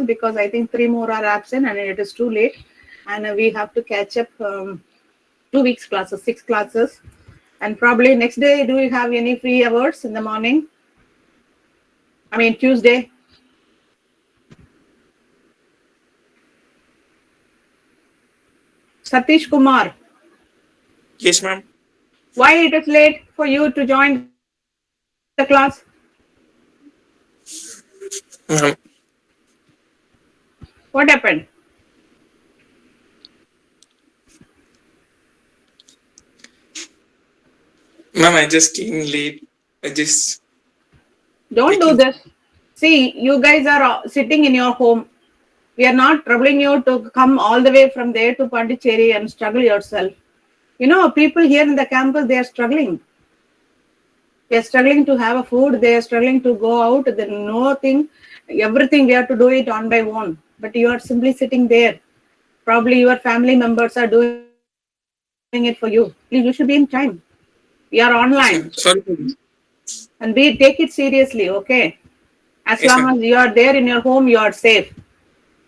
because I think 3 more are absent and it is too late. And we have to catch up 2 weeks classes, 6 classes. And probably next day, do you have any free hours in the morning? I mean, Tuesday. Satish Kumar, Yes, ma'am. why it is late for you to join the class? Ma'am, What happened? ma'am, I just came late. I just Don't do taking. this. See, you guys are sitting in your home. We are not troubling you to come all the way from there to Pondicherry and struggle yourself. You know, people here in the campus, they are struggling. They are struggling to have a food. They are struggling to go out. There nothing, everything we have to do it on by one. But you are simply sitting there. Probably your family members are doing it for you. Please, you should be in time. We are online, Yes, ma'am. Sorry for this. and we take it seriously. Okay, as long as Yes, you ma'am. are there in your home, you are safe.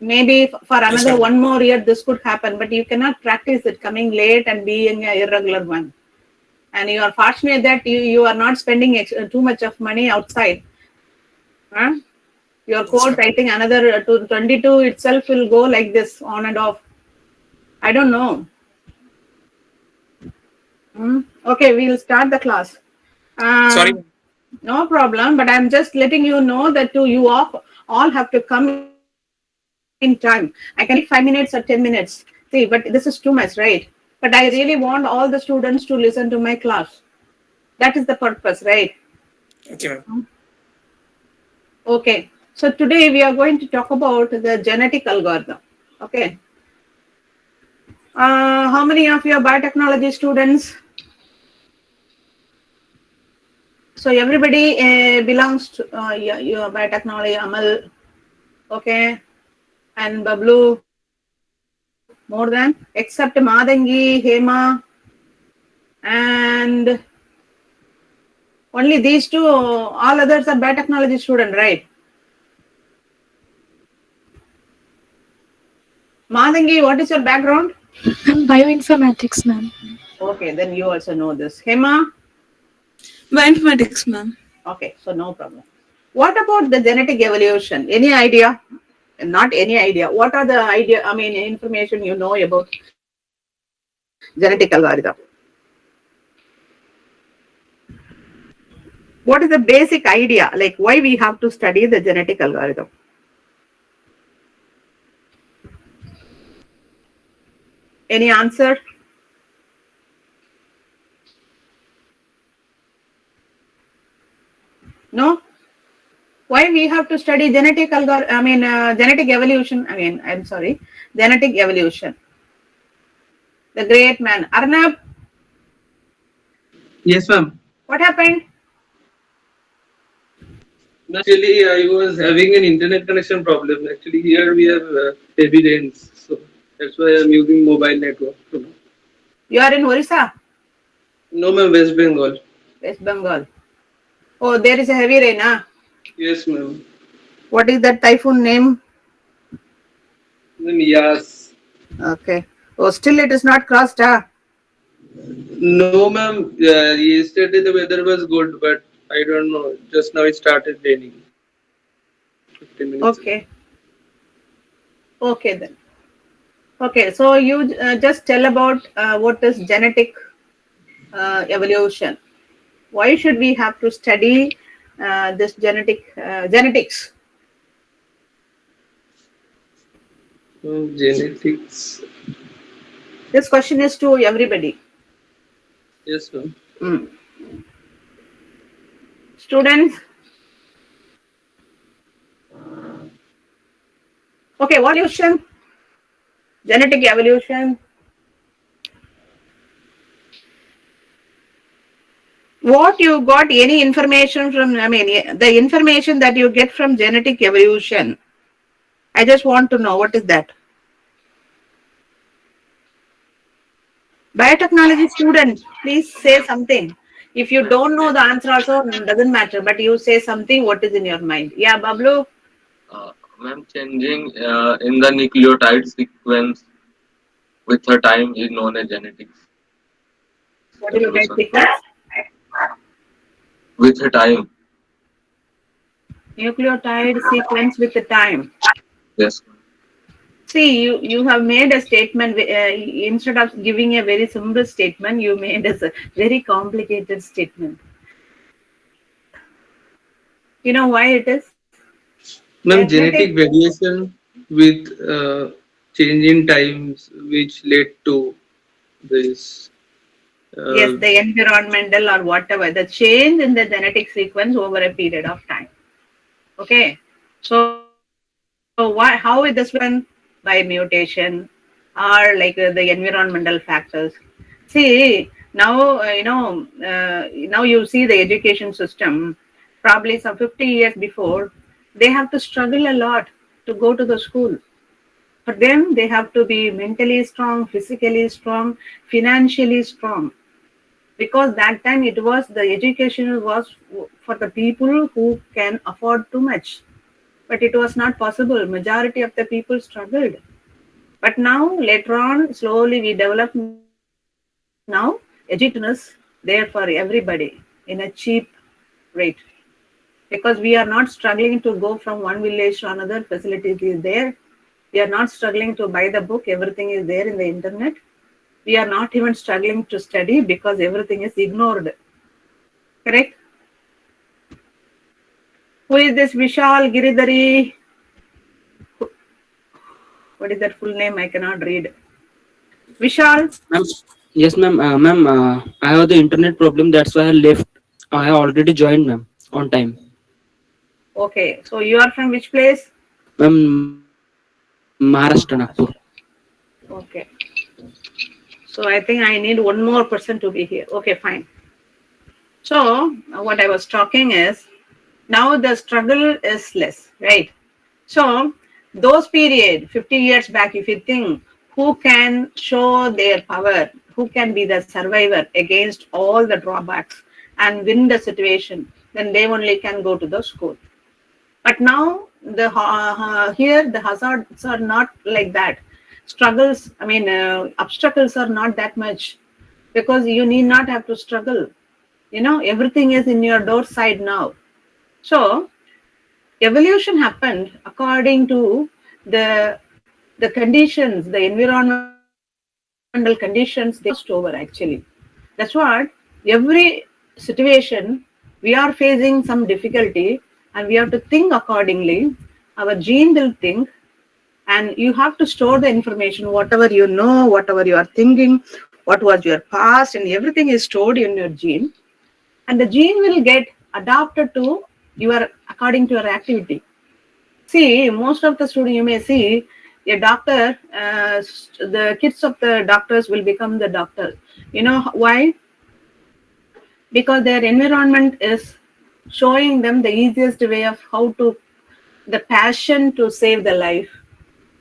Maybe for Yes, another ma'am. 1 more year, this could happen, but you cannot practice it coming late and being an irregular one. And you are fortunate that you are not spending too much of money outside. Huh? Your Yes, code, ma'am. I think another 22 itself will go like this on and off. I don't know. Okay, we'll start the class. Sorry, Uh, ma'am. no problem, but I'm just letting you know that you all have to come in time. I can give 5 minutes or 10 minutes. See, but this is too much, right? But I really Yes, want ma'am. all the students to listen to my class. That is the purpose, right? Okay, ma'am. Okay. So today we are going to talk about the genetic algorithm. Okay. How many of you are biotechnology students? So everybody belongs to your biotechnology, Amal, okay, and Bablu, more than, except Madangi, Hema, and only these two, all others are biotechnology student, right? Madangi, what is your background? I'm bioinformatics, ma'am. Okay, then you also know this. Hema, Bioinformatics, ma'am. okay, so no problem. What about the genetic evolution? Any idea? Not any idea. What are the idea? I mean, information you know about genetic algorithm? What is the basic idea? Like why we have to study the genetic algorithm? Any answer? No. Why we have to study genetic algorithm? I mean, genetic evolution. I mean, I'm sorry, genetic evolution. The great man Arnab. Yes, ma'am. What happened? Actually, I was having an internet connection problem. Actually, here we have heavy rains, so that's why I'm using mobile network. You are in Orissa, No, ma'am, West Bengal. West Bengal. Oh, there is a heavy rain. Huh? Yes, ma'am. What is that typhoon name? Then yes. Okay. Oh, still it is not crossed. Huh? No, ma'am. Yesterday the weather was good, but I don't know. Just now it started raining. 15 minutes ago. Okay. Okay then. Okay. So you just tell about what is genetic evolution. Why should we have to study this genetics? Genetics. This question is to everybody. Yes, ma'am. Mm. Students. Okay. What evolution? Genetic evolution. What you got? Any information from? I mean, the information that you get from genetic evolution. I just want to know what is that. Biotechnology student, please say something. If you don't know the answer, also doesn't matter. But you say something. What is in your mind? Yeah, Bablu. Ma'am, changing in the nucleotide sequence with her time is known as genetics What do you guys evolution. think? That? With her time, Nucleotide sequence with the time. yes. See, you have made a statement instead of giving a very simple statement, you made a very complicated statement. You know why it is? Ma'am, Genetic. genetic variation with change in times which led to this. Yes, Uh, the environmental or whatever, the change in the genetic sequence over a period of time. Okay, so why? How is this one? By mutation or like the environmental factors. See now, now you see the education system. Probably some 50 years before, they have to struggle a lot to go to the school. For them, they have to be mentally strong, physically strong, financially strong, because that time it was the education was for the people who can afford too much, but it was not possible. Majority of the people struggled. But now later on slowly we develop. Now education is there for everybody in a cheap rate, because we are not struggling to go from one village to another. Facilities is there. We are not struggling to buy the book. Everything is there in the internet. We are not even struggling to study because everything is ignored. Correct? Who is this Vishal Giridhari? What is that full name? I cannot read. Vishal. Ma'am, yes, ma'am. Ma'am, I have the internet problem. That's why I left. I have already joined, ma'am, on time. Okay. So you are from which place? Ma'am, Maharashtra, Nagpur. Okay. So I think I need one more person to be here. Okay, fine. So what I was talking is now the struggle is less, right? So those period 50 years back, if you think who can show their power, who can be the survivor against all the drawbacks and win the situation, then they only can go to the school. But now the here the hazards are not like that. Struggles, I mean, obstacles are not that much, because you need not have to struggle. You know, everything is in your doorstep now. So evolution happened according to the the conditions, the environmental conditions they crossed over actually. That's what every situation we are facing some difficulty, and we have to think accordingly. Our gene will think, and you have to store the information, whatever you know, whatever you are thinking, what was your past, and everything is stored in your gene, and the gene will get adapted to your according to your activity. See, most of the students you may see a doctor, the kids of the doctors will become the doctor. You know why? Because their environment is showing them the easiest way of how to, the passion to save the life,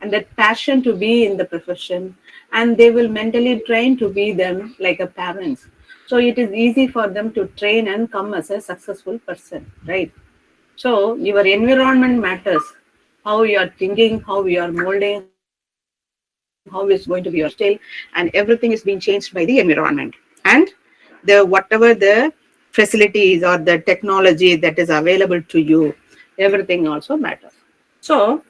and that passion to be in the profession, and they will mentally train to be them like a parents. So it is easy for them to train and come as a successful person, right? So your environment matters. How you are thinking, how you are molding, how is going to be your lifestyle, and everything is being changed by the environment. And the whatever the facilities or the technology that is available to you, everything also matters. So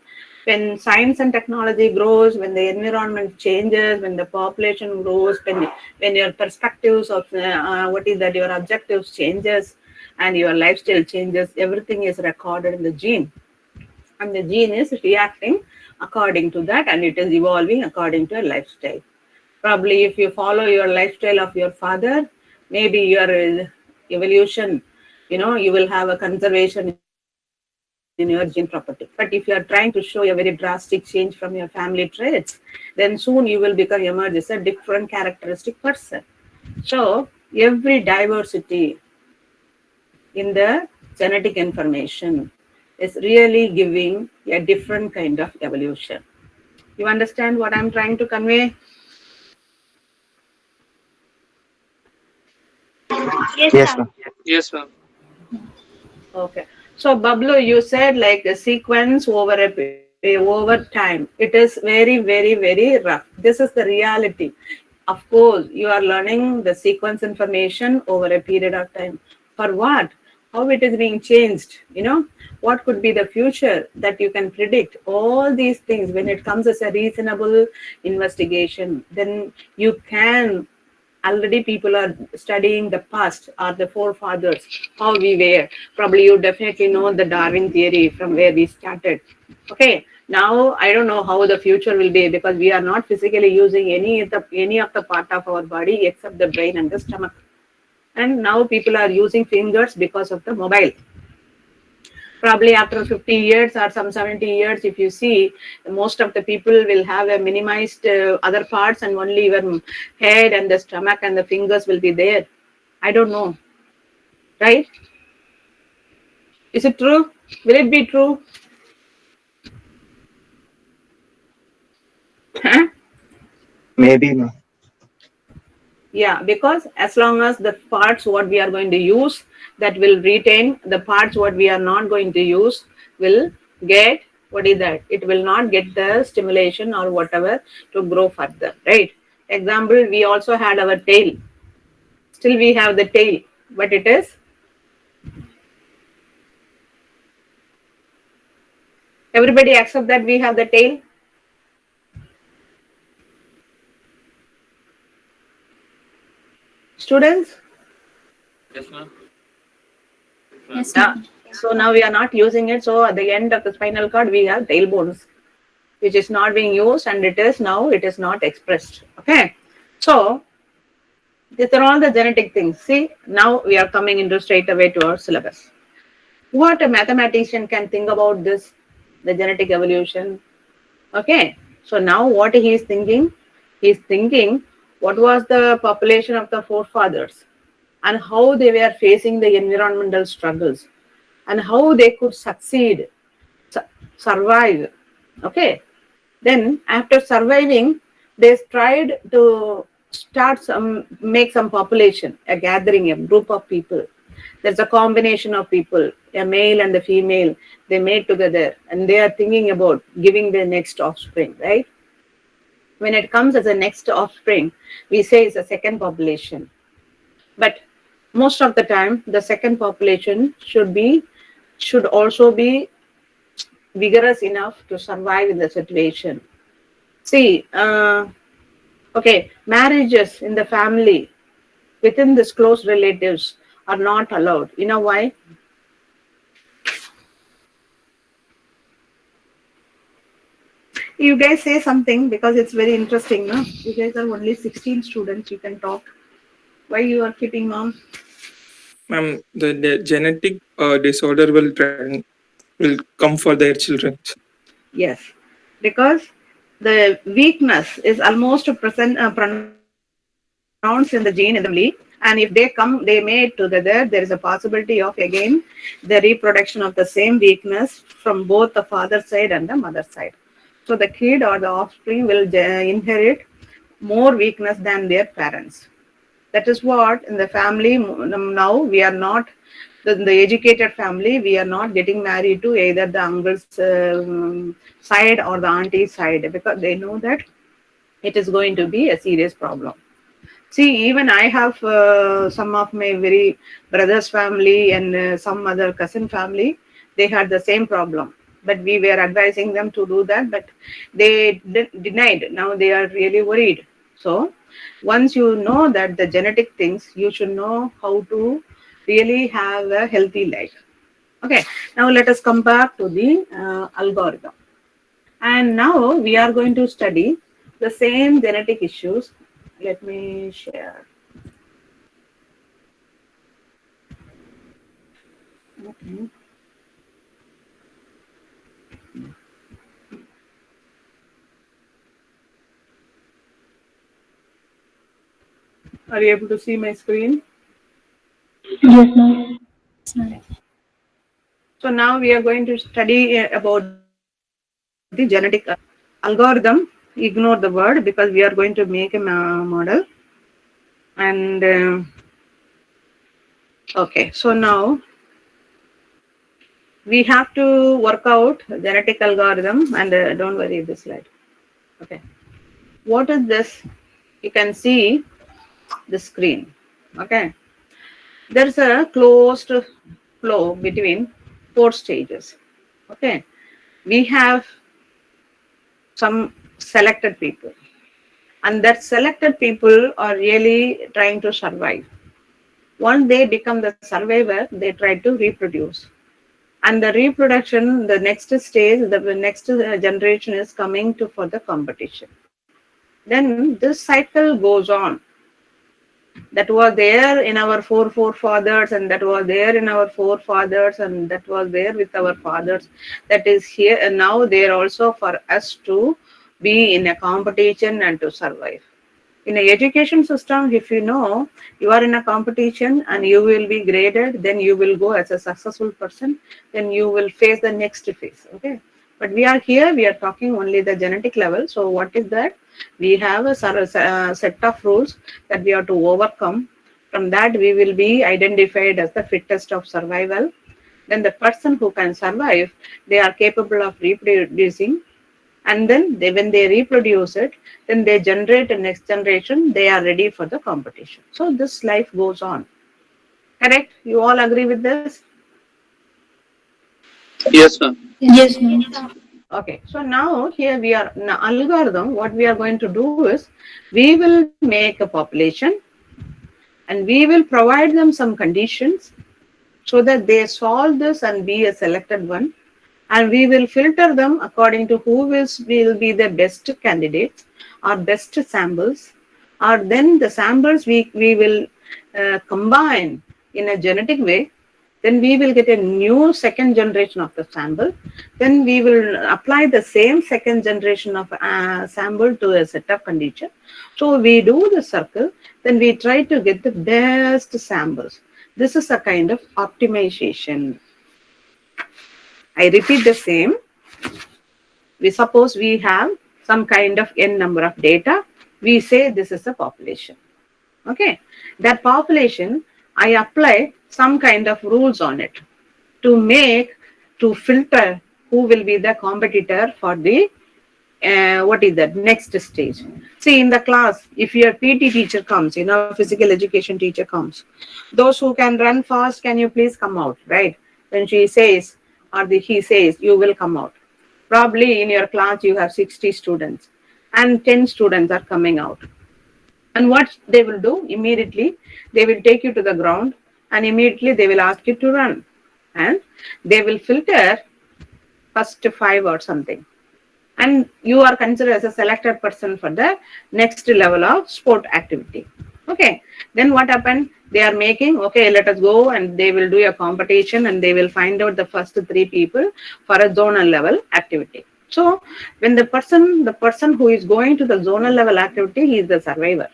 when science and technology grows, when the environment changes, when the population grows, when your perspectives of what is that your objectives changes, and your lifestyle changes, everything is recorded in the gene, and the gene is reacting according to that, and it is evolving according to your lifestyle. Probably if you follow your lifestyle of your father, maybe your evolution, you will have a conservation in your gene property. But if you are trying to show a very drastic change from your family traits, then soon you will become emerge as a different characteristic person. So every diversity in the genetic information is really giving a different kind of evolution. You understand what I'm trying to convey? Yes, ma'am. yes, ma'am. Okay. So, Bablu, you said like a sequence over time. It is very, very, very rough. This is the reality. Of course, you are learning the sequence information over a period of time. For what? How it is being changed? What could be the future that you can predict? All these things, when it comes as a reasonable investigation, then you can already people are studying the past or the forefathers, how we were. Probably you definitely know the Darwin theory from where we started. Okay, now I don't know how the future will be because we are not physically using any of the part of our body except the brain and the stomach. And now people are using fingers because of the mobile. Probably after 50 years or some 70 years, if you see, most of the people will have a minimized other parts and only your head and the stomach and the fingers will be there. I don't know. Right? Is it true? Will it be true? Huh? Maybe, ma'am. Yeah, because as long as the parts what we are going to use, that will retain, the parts what we are not going to use will get, what is that? It will not get the stimulation or whatever to grow further, right? Example, we also had our tail. Still we have the tail, but it is, everybody accept that we have the tail? Students? Yes, ma'am. Yes, Yeah. ma'am. So now we are not using it. So at the end of the spinal cord, we have tailbones, which is not being used, and it is not expressed. Okay. So these are all the genetic things. See, now we are coming into straight away to our syllabus. What a mathematician can think about this, the genetic evolution. Okay. So now what he is thinking? He is thinking what was the population of the forefathers and how they were facing the environmental struggles and how they could succeed, survive. Okay. Then after surviving, they tried to make some population, a gathering, a group of people. There's a combination of people, a male and the female, they made together and they are thinking about giving their next offspring, right? When it comes as a next offspring, we say it's a second population. But most of the time, the second population should also be vigorous enough to survive in the situation. See, okay, marriages in the family within this close relatives are not allowed. You know why? You guys say something because it's very interesting, no? You guys are only 16 students, you can talk. Why you are keeping mom? Ma'am, the genetic disorder will come for their children. Yes, because the weakness is almost pronounced in the gene in the family, and if they come, they mate together, there is a possibility of again the reproduction of the same weakness from both the father side and the mother side. So the kid or the offspring will inherit more weakness than their parents. That is what in the family now we are not, the educated family, we are not getting married to either the uncle's side or the auntie's side because they know that it is going to be a serious problem. See, even I have some of my very brother's family and some other cousin family, they had the same problem. But we were advising them to do that, but they denied. Now they are really worried. So, once you know that the genetic things, you should know how to really have a healthy life. Okay, now let us come back to the algorithm. And now we are going to study the same genetic issues. Let me share. Okay. Are you able to see my screen? Yes, ma'am. Yes, ma'am. So now we are going to study about the genetic algorithm. Ignore the word because we are going to make a model. And okay, so now we have to work out genetic algorithm, and don't worry this slide. Okay, what is this? You can see the screen. Okay, there's a closed flow between 4 stages. Okay, we have some selected people, and that selected people are really trying to survive. Once they become the survivor, they try to reproduce. And the reproduction, the next stage, the next generation is coming to for the competition. Then this cycle goes on. That was there in our forefathers, and that was there in our forefathers, and that was there with our fathers. That is here, and now they are also for us to be in a competition and to survive. In an education system, if you know you are in a competition and you will be graded, then you will go as a successful person, then you will face the next phase. Okay. But we are here, we are talking only the genetic level. So what is that? We have a set of rules that we have to overcome. From that, we will be identified as the fittest of survival. Then the person who can survive, they are capable of reproducing. And then when they reproduce it, then they generate a next generation, they are ready for the competition. So this life goes on. Correct? You all agree with this? Yes, ma'am. Yes, ma'am. Okay, so now here we are in algorithm. What we are going to do is we will make a population and we will provide them some conditions so that they solve this and be a selected one. And we will filter them according to who will be the best candidates or best samples. Or then the samples we will combine in a genetic way. Then we will get a new second generation of the sample. Then we will apply the same second generation of sample to a set of conditions. So we do the circle. Then we try to get the best samples. This is a kind of optimization. I repeat the same. We suppose we have some kind of n number of data. We say this is a population. Okay. That population, I apply some kind of rules on it to filter who will be the competitor for the what is that next stage. See, in the class, if your PT teacher comes, physical education teacher comes, those who can run fast, can you please come out, right? When she says or he says, you will come out. Probably in your class you have 60 students and 10 students are coming out. And what they will do immediately, they will take you to the ground and immediately they will ask you to run. And they will filter first 5 or something. And you are considered as a selected person for the next level of sport activity. Okay. Then what happened? They are making, okay, let us go, and they will do a competition and they will find out the first 3 people for a zonal level activity. So when the person who is going to the zonal level activity, he is the survivor.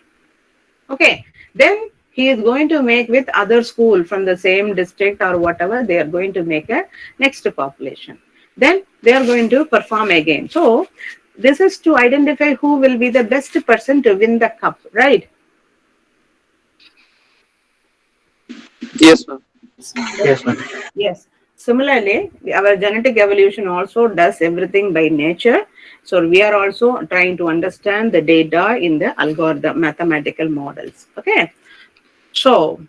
Okay. Then he is going to make with other school from the same district or whatever, they are going to make a next population. Then they are going to perform again. So this is to identify who will be the best person to win the cup, right? Yes, ma'am. Yes, ma'am. Yes. Similarly, our genetic evolution also does everything by nature. So we are also trying to understand the data in the algorithm, mathematical models. Okay. So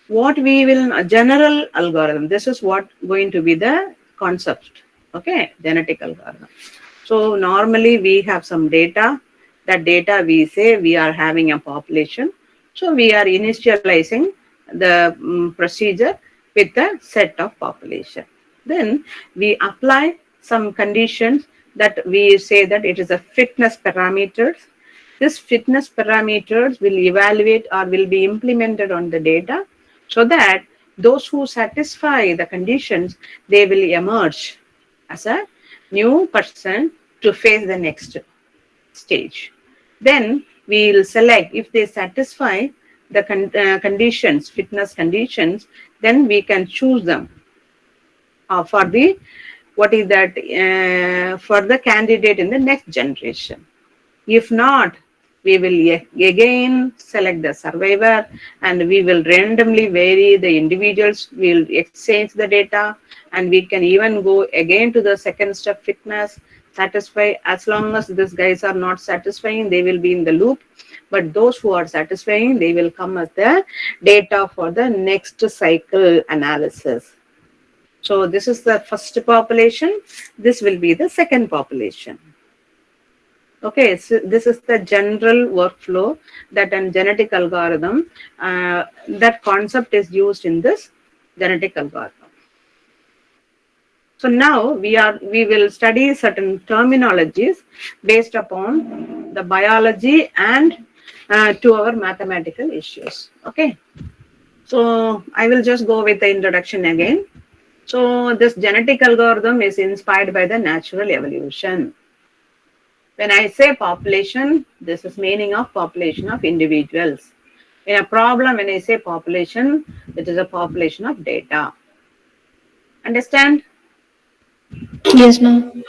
what we will, general algorithm, this is what going to be the concept. Okay. Genetic algorithm. So normally we have some data. That data we say we are having a population. So we are initializing the procedure with a set of population. Then we apply some conditions that we say that it is a fitness parameters. This fitness parameters will evaluate or will be implemented on the data so that those who satisfy the conditions, they will emerge as a new person to face the next stage. Then we will select if they satisfy the conditions, fitness conditions, then we can choose them for the what is that for the candidate in the next generation. If not, we will again select the survivor, and we will randomly vary the individuals. We'll exchange the data, and we can even go again to the second step, fitness, satisfy. As long as these guys are not satisfying, they will be in the loop. But those who are satisfying, they will come as the data for the next cycle analysis. So this is the first population. This will be the second population. Okay, so this is the general workflow that a genetic algorithm, that concept is used in this genetic algorithm. So now we will study certain terminologies based upon the biology and to our mathematical issues. Okay, so I will just go with the introduction again. So this genetic algorithm is inspired by the natural evolution. When I say population, this is meaning of population of individuals. In a problem, when I say population, it is a population of data. Understand? Yes, ma'am.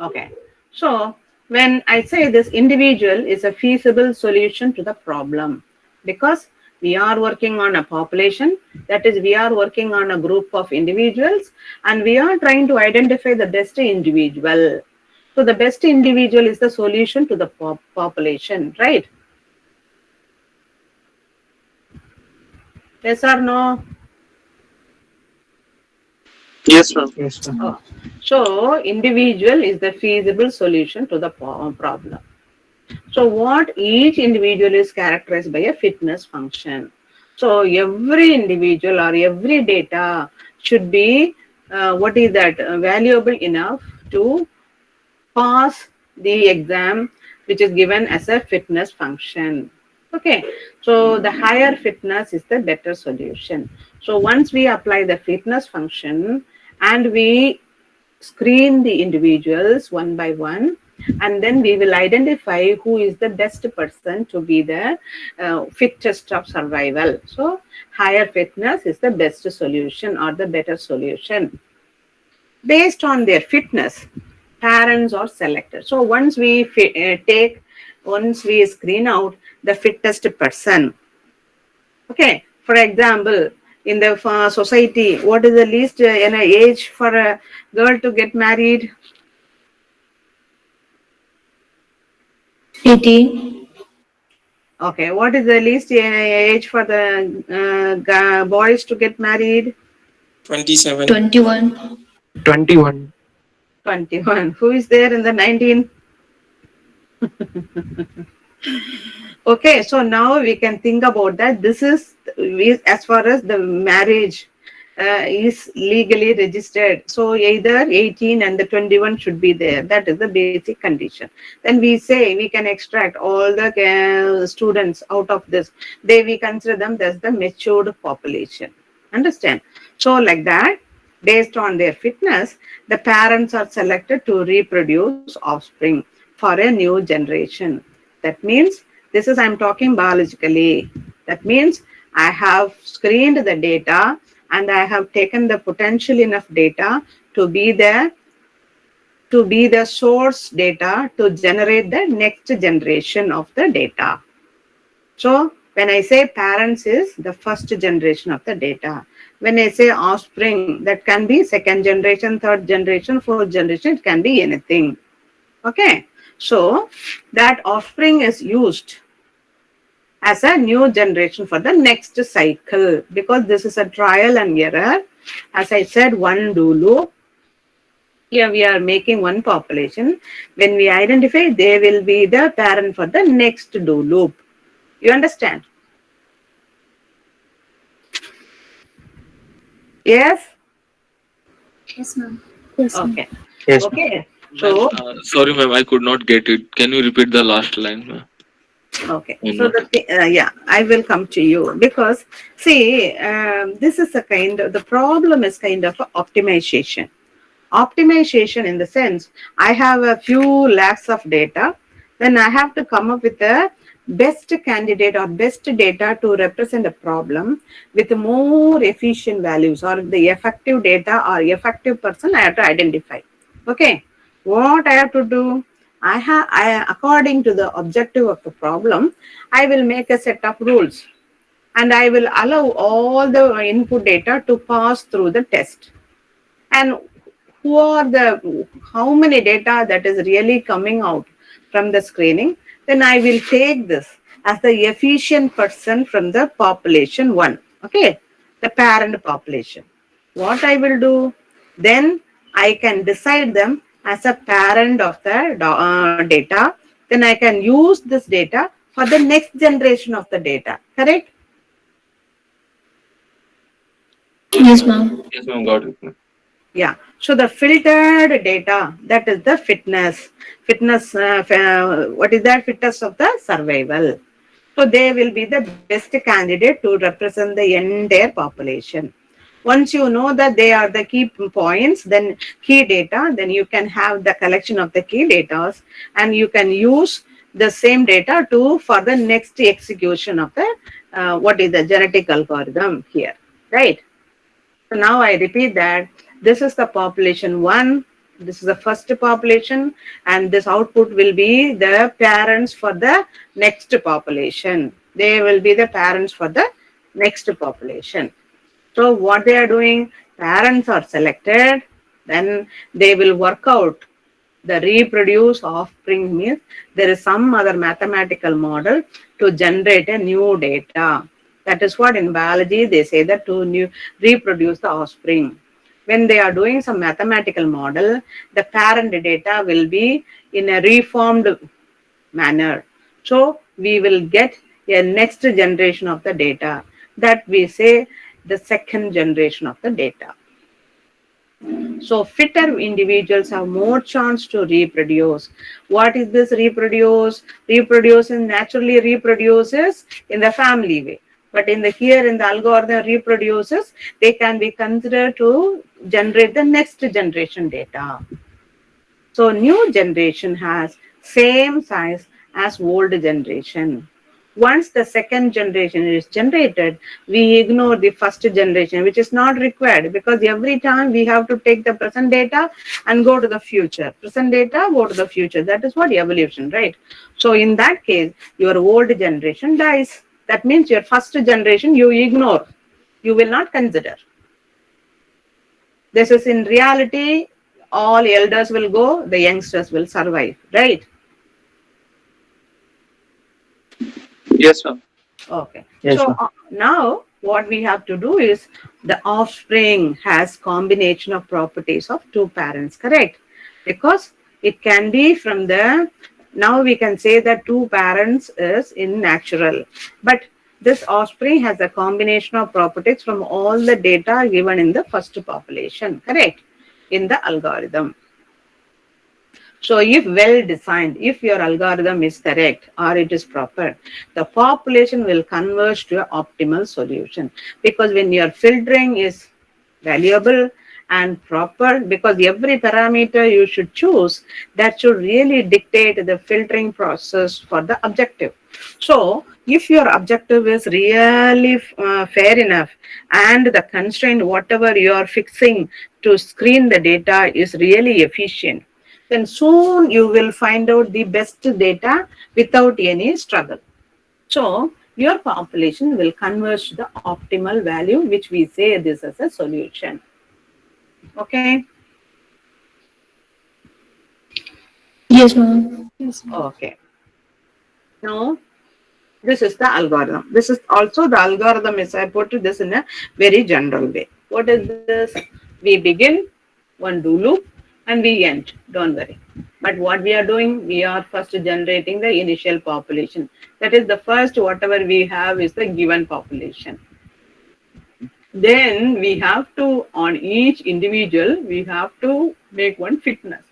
Okay. So when I say this individual is a feasible solution to the problem, because we are working on a population, that is, we are working on a group of individuals, and we are trying to identify the best individual. So the best individual is the solution to the population, right? Yes or no? Yes, ma'am. Yes, ma'am. Oh. So individual is the feasible solution to the problem. So what each individual is characterized by a fitness function. So every individual or every data should be valuable enough to pass the exam, which is given as a fitness function. Okay, so the higher fitness is the better solution. So once we apply the fitness function and we screen the individuals one by one, and then we will identify who is the best person to be the fittest of survival. So higher fitness is the best solution or the better solution. Based on their fitness, parents are selected. So once we screen out the fittest person. Okay, for example, in the society, what is the least age for a girl to get married? 18. Okay, what is the least age for the boys to get married? 27. 21. 21. 21. Who is there in the 19? Okay, so now we can think about that. This is as far as the marriage is legally registered. So either 18 and the 21 should be there. That is the basic condition. Then we say we can extract all the students out of this. We consider them as the matured population. Understand? So like that, based on their fitness, the parents are selected to reproduce offspring for a new generation. That means, this is I'm talking biologically. That means I have screened the data and I have taken the potential enough data to be the source data to generate the next generation of the data. So when I say parents is the first generation of the data. When I say offspring, that can be second generation, third generation, fourth generation, it can be anything. Okay. So that offspring is used as a new generation for the next cycle, because this is a trial and error. As I said, one do loop. Here we are making one population. When we identify, they will be the parent for the next do loop. You understand? Yes? Yes, ma'am. Yes, ma'am. Okay. Yes, Okay. So, Sorry, ma'am, I could not get it. Can you repeat the last line, ma'am? okay. So yeah, I will come to you, because see, this is the problem is kind of optimization. Optimization in the sense, I have a few lakhs of data, then I have to come up with the best candidate or best data to represent a problem with more efficient values, or the effective data or effective person I have to identify. Okay. What I have to do? according to the objective of the problem, I will make a set of rules and I will allow all the input data to pass through the test. And how many data that is really coming out from the screening, then I will take this as the efficient person from the population 1, okay, the parent population. What I will do, then I can decide them as a parent of the data, then I can use this data for the next generation of the data, correct? Yes, ma'am. Yes, ma'am. Got it, ma'am. Yeah, so the filtered data, that is the fitness, what is that? Fitness of the survival. So they will be the best candidate to represent the entire population. Once you know that they are the key points, then key data, then you can have the collection of the key data and you can use the same data for the next execution of the, what is the genetic algorithm here, right? So now I repeat that this is the population 1, this is the first population, and this output will be the parents for the next population. They will be the parents for the next population. So what they are doing, parents are selected, then they will work out the reproduce offspring, means there is some other mathematical model to generate a new data. That is what in biology they say that to reproduce the offspring. When they are doing some mathematical model, the parent data will be in a reformed manner. So we will get a next generation of the data, that we say the second generation of the data. So fitter individuals have more chance to reproduce. What is this reproduce? Reproduce naturally reproduces in the family way. But in the algorithm reproduces, they can be considered to generate the next generation data. So new generation has same size as old generation. Once the second generation is generated, we ignore the first generation, which is not required, because every time we have to take the present data and go to the future. Present data, go to the future. That is what evolution, right? So in that case, your old generation dies. That means your first generation you ignore. You will not consider. This is in reality, all elders will go, the youngsters will survive, right? Yes, ma'am. Okay. Yes, So ma'am. now what we have to do is the offspring has combination of properties of two parents, correct? Because it can be from now we can say that two parents is in natural, but this offspring has a combination of properties from all the data given in the first population, correct? In the algorithm. So if well designed, if your algorithm is correct or it is proper, the population will converge to an optimal solution. Because when your filtering is valuable and proper, because every parameter you should choose, that should really dictate the filtering process for the objective. So if your objective is really fair enough and the constraint, whatever you are fixing to screen the data is really efficient, then soon you will find out the best data without any struggle. So your population will converge to the optimal value, which we say this as a solution. Okay. Yes, ma'am. Okay. Now, this is the algorithm. This is also the algorithm is I put this in a very general way. What is this? We begin one do loop and we end. Don't worry. But what we are doing, we are first generating the initial population. That is the first whatever we have is the given population. Then we have to, on each individual, we have to make one fitness.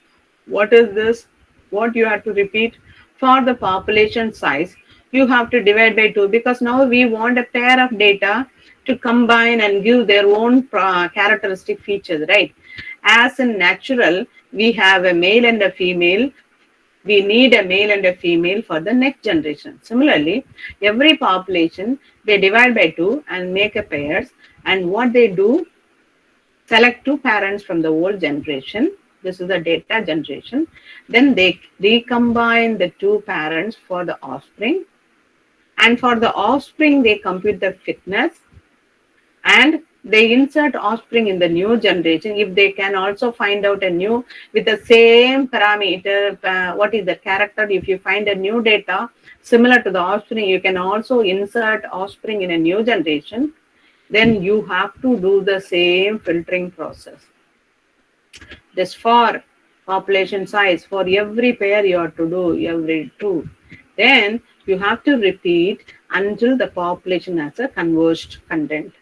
What is this? What you have to repeat? For the population size, you have to divide by 2, because now we want a pair of data to combine and give their own characteristic features, right? As in natural, we have a male and a female. We need a male and a female for the next generation. Similarly, every population, they divide by 2 and make a pairs. And what they do, select 2 parents from the old generation This is the data generation. Then they recombine the two parents for the offspring. And for the offspring, they compute the fitness and they insert offspring in the new generation. If they can also find out a new with the same parameter, what is the character, if you find a new data similar to the offspring, you can also insert offspring in a new generation. Then you have to do the same filtering process. This for population size, for every pair you have to do every two. Then you have to repeat until the population has a converged content.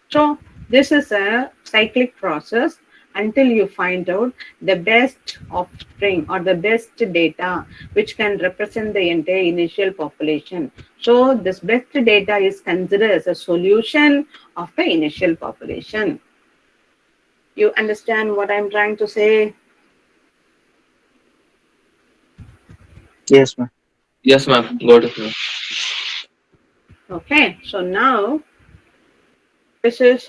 So this is a cyclic process until you find out the best offspring or the best data which can represent the entire initial population. So this best data is considered as a solution of the initial population. You understand what I'm trying to say? Yes, ma'am. Yes, ma'am. Got it, ma'am. Okay, so now this is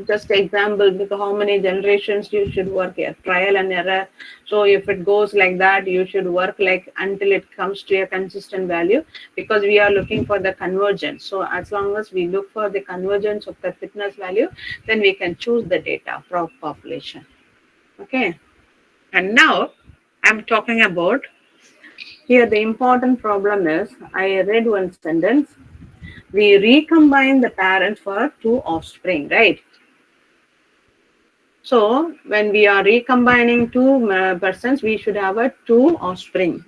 just example because how many generations you should work here, trial and error. So if it goes like that, you should work like until it comes to a consistent value because we are looking for the convergence. So as long as we look for the convergence of the fitness value, then we can choose the data for population. Okay, and now I'm talking about here the important problem is I read one sentence. We recombine the parents for two offspring, right? So when we are recombining two persons, we should have a two offspring.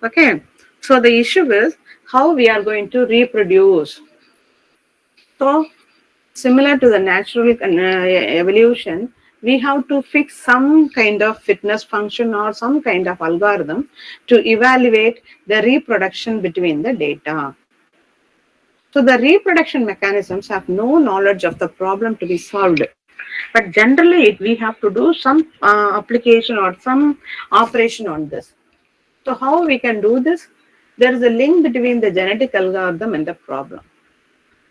Okay. So the issue is how we are going to reproduce. So similar to the natural evolution, we have to fix some kind of fitness function or some kind of algorithm to evaluate the reproduction between the data. So the reproduction mechanisms have no knowledge of the problem to be solved. But generally, we have to do some application or some operation on this. So how we can do this? There is a link between the genetic algorithm and the problem.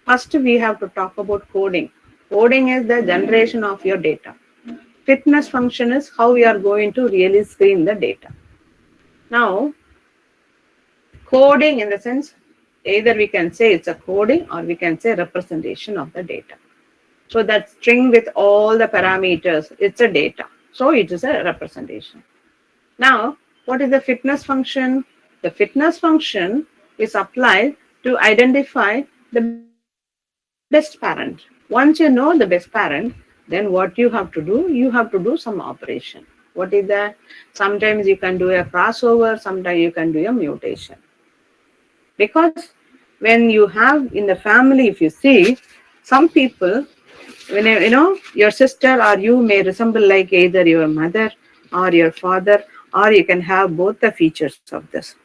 First, we have to talk about coding. Coding is the generation of your data. Fitness function is how we are going to really screen the data. Now, coding in the sense, either we can say it's a coding or we can say representation of the data. So that string with all the parameters, it's a data. So it is a representation. Now, what is the fitness function? The fitness function is applied to identify the best parent. Once you know the best parent, then what you have to do? You have to do some operation. What is that? Sometimes you can do a crossover, sometimes you can do a mutation. Because when you have in the family, if you see, some people, when you know your sister or you may resemble like either your mother or your father, or you can have both the features of this.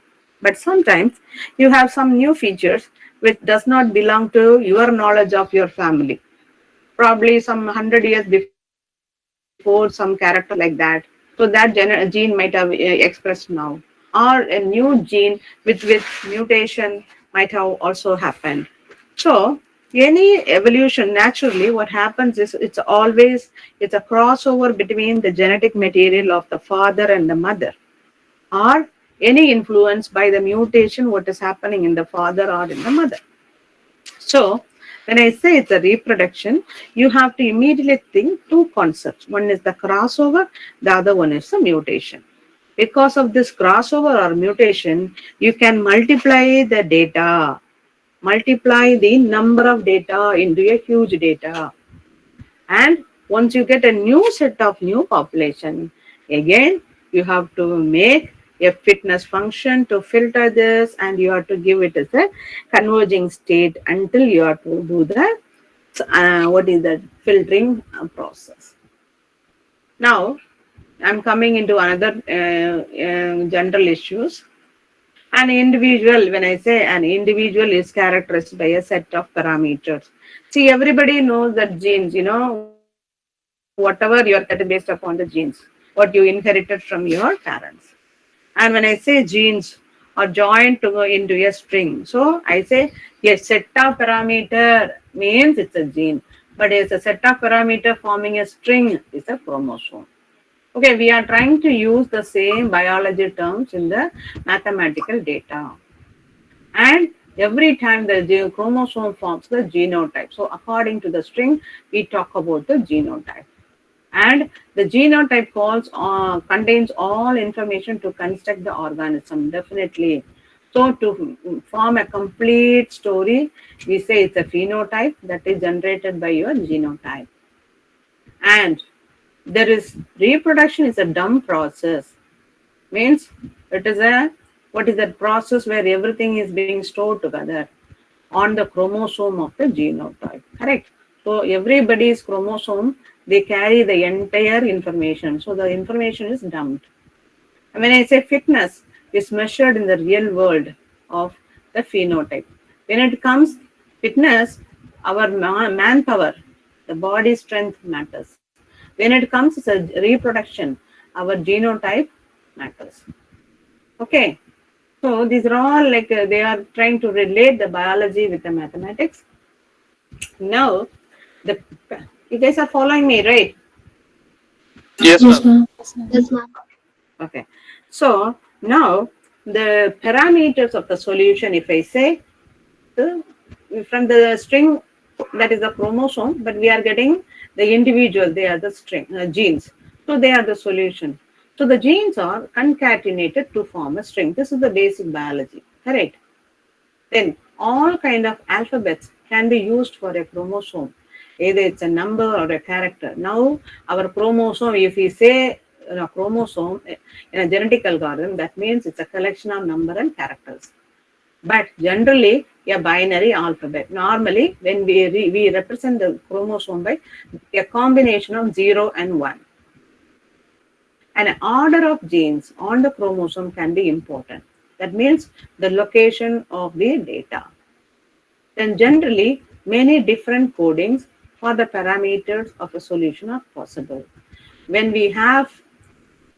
But sometimes you have some new features which does not belong to your knowledge of your family. Probably some 100 years before some character like that. So that gene might have expressed now. Or a new gene with mutation might have also happened. So any evolution, naturally, what happens is it's a crossover between the genetic material of the father and the mother, or any influence by the mutation what is happening in the father or in the mother. So when I say it's a reproduction, you have to immediately think two concepts. One is the crossover, the other one is the mutation. Because of this crossover or mutation, you can multiply the data, multiply the number of data into a huge data. And once you get a new set of new population, again, you have to make a fitness function to filter this, and you have to give it as a converging state until you have to do the what is the filtering process. Now, I'm coming into another general issues. An individual, when I say an individual, is characterized by a set of parameters. See, everybody knows that genes, whatever you're based upon the genes, what you inherited from your parents. And when I say genes are joined to go into a string, so I say a set of parameter means it's a gene, but it's a set of parameter forming a string is a chromosome. Okay, we are trying to use the same biology terms in the mathematical data. And every time the chromosome forms the genotype. So according to the string, we talk about the genotype. And the genotype contains all information to construct the organism, definitely. So to form a complete story, we say it's a phenotype that is generated by your genotype. And there is reproduction is a dumb process. Means it is what is that process where everything is being stored together on the chromosome of the genotype, correct? So everybody's chromosome, they carry the entire information. So the information is dumped. And when I say fitness, it's measured in the real world of the phenotype. When it comes fitness, our manpower, the body strength matters. When it comes to reproduction, our genotype matters. Okay. So these are all like they are trying to relate the biology with the mathematics. Now, you guys are following me, right? Yes, Yes, ma'am. ma'am. Yes, ma'am. Okay. So now the parameters of the solution, if I say from the string that is the chromosome, but we are getting the individual, they are the string genes. So they are the solution. So the genes are concatenated to form a string. This is the basic biology, correct? Then all kind of alphabets can be used for a chromosome. Either it's a number or a character. Now our chromosome, if we say a chromosome in a genetic algorithm, that means it's a collection of number and characters. But generally, a binary alphabet. Normally, when we represent the chromosome by a combination of 0 and 1. An order of genes on the chromosome can be important. That means the location of the data. Then generally, many different codings for the parameters of a solution are possible. When we have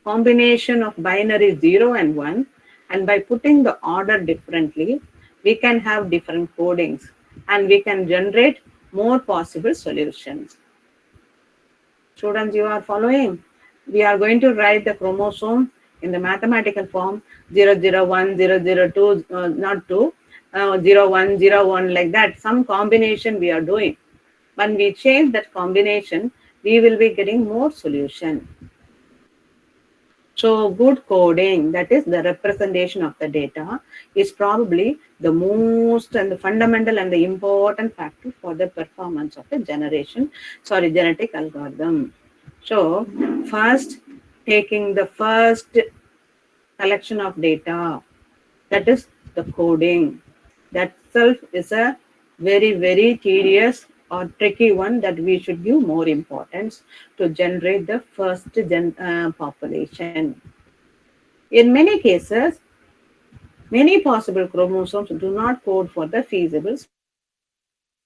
combination of binary 0 and 1, and by putting the order differently, we can have different codings and we can generate more possible solutions. Students, you are following? We are going to write the chromosome in the mathematical form 001, 002, not 2, 01, 01, like that. Some combination we are doing. When we change that combination, we will be getting more solution. So good coding, that is the representation of the data, is probably the most and the fundamental and the important factor for the performance of the genetic algorithm. So first, taking the first collection of data, that is the coding. That itself is a very, very tedious or tricky one that we should give more importance to generate the first population. In many cases, many possible chromosomes do not code for the feasible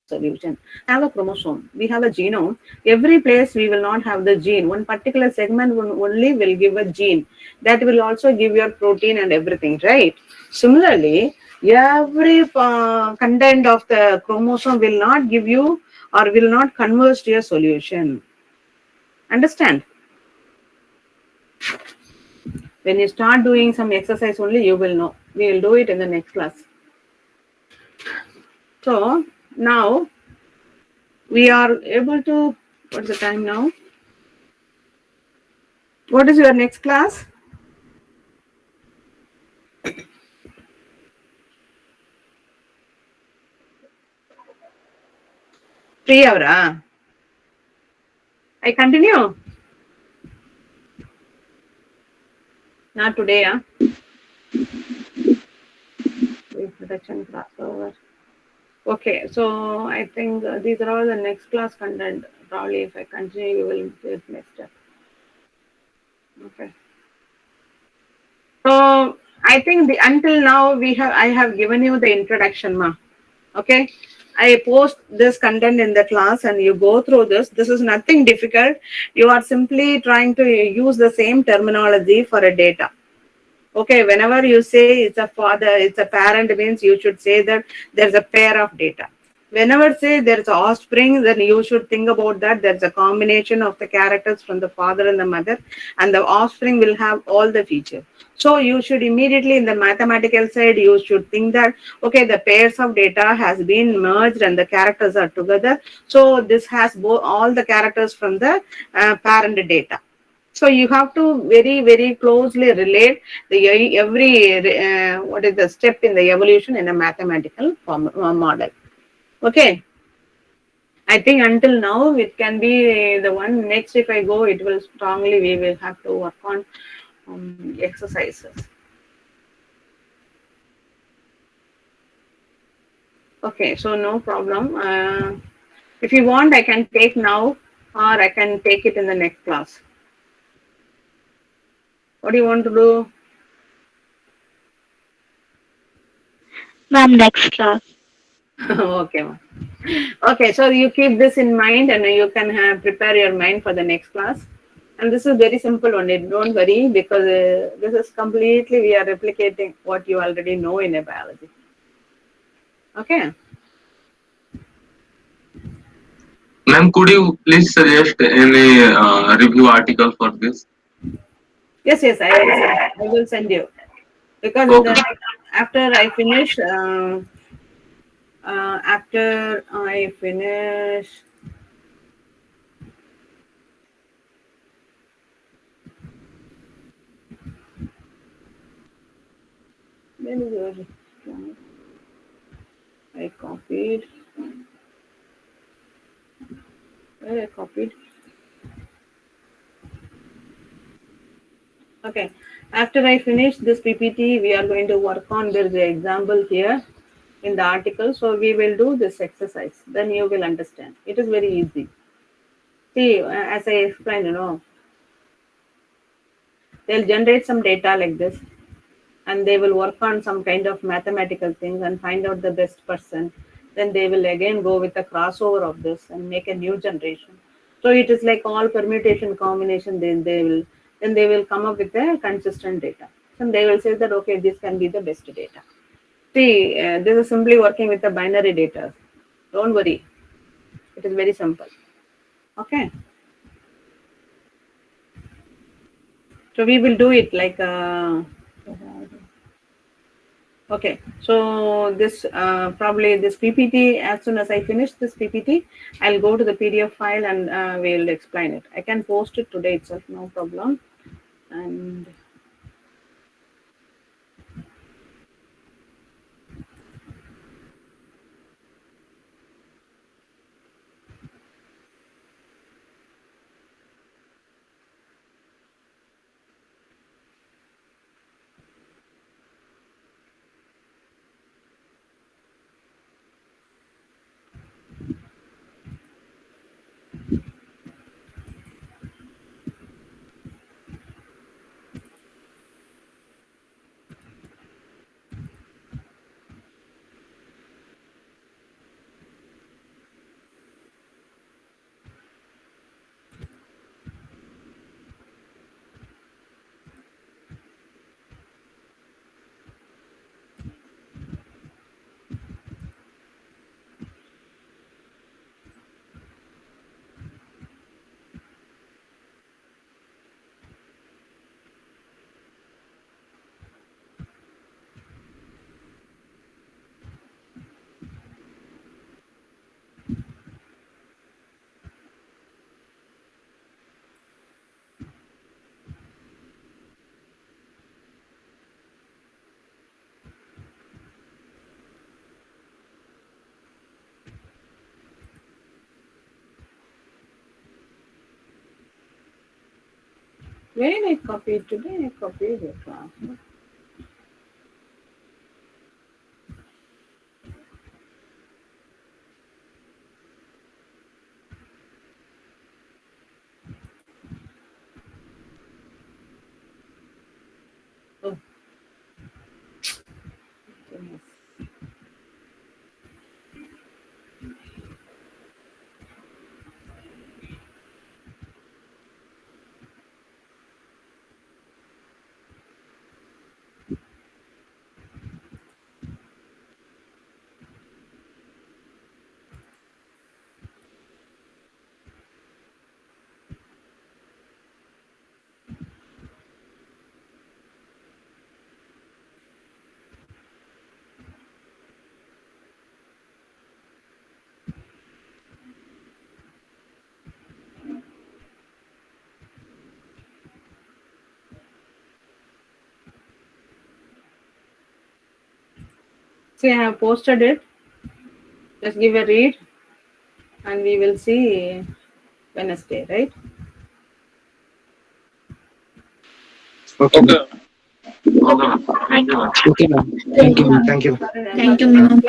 solution. Have a chromosome, we have a genome. Every place we will not have the gene. One particular segment only will give a gene. That will also give your protein and everything, right? Similarly, every content of the chromosome will not give you or will not converge to a solution. Understand? When you start doing some exercise only, you will know. We will do it in the next class. So now we are able to, what's the time now? What is your next class? $3 I continue. Not today, Reproduction crossover. Okay, so I think these are all the next class content. Probably if I continue, you will get messed up. Okay. So I think until now I have given you the introduction, ma. Okay. I post this content in the class and you go through this. This is nothing difficult. You are simply trying to use the same terminology for a data. Okay, whenever you say it's a father, it's a parent, means you should say that there's a pair of data. whenever say there's a offspring, then you should think about that. There's a combination of the characters from the father and the mother, and the offspring will have all the features. So you should immediately in the mathematical side, you should think that, okay, the pairs of data has been merged and the characters are together. So this has both all the characters from the parent data. So you have to very, very closely relate the every what is the step in the evolution in a mathematical model. Okay. I think until now it can be the one. Next, if I go, it will strongly we will have to work on exercises. Okay, so no problem. If you want, I can take now, or I can take it in the next class. What do you want to do? Ma'am, next class. Okay, ma'am. Okay, so you keep this in mind and you can prepare your mind for the next class. And this is very simple only. Don't worry because this is completely we are replicating what you already know in a biology. Okay. Ma'am, could you please suggest any review article for this? Yes, yes, I will send. I will send you because in the Okay. after I finish after I finish. Where is your? I copied. Where I copied. Okay. After I finish this PPT, we are going to work on. There is an example here in the article. So we will do this exercise. Then you will understand. It is very easy. See, as I explained, they'll generate some data like this, and they will work on some kind of mathematical things and find out the best person. Then they will again go with a crossover of this and make a new generation. So it is like all permutation combination. Then they will come up with a consistent data. And they will say that okay, this can be the best data. See, this is simply working with the binary data. Don't worry, it is very simple. Okay. So we will do it like okay. So this probably this PPT, as soon as I finish this PPT, I'll go to the PDF file and we'll explain it. I can post it today itself, no problem. And where did I copy it today? I copied it. Oh, goodness. See, I have posted it. Just give a read, and we will see Wednesday, right? Okay. Okay. Okay, ma'am. Thank you, ma'am. Okay, ma'am. Thank you, ma'am. Thank you. Thank you, ma'am.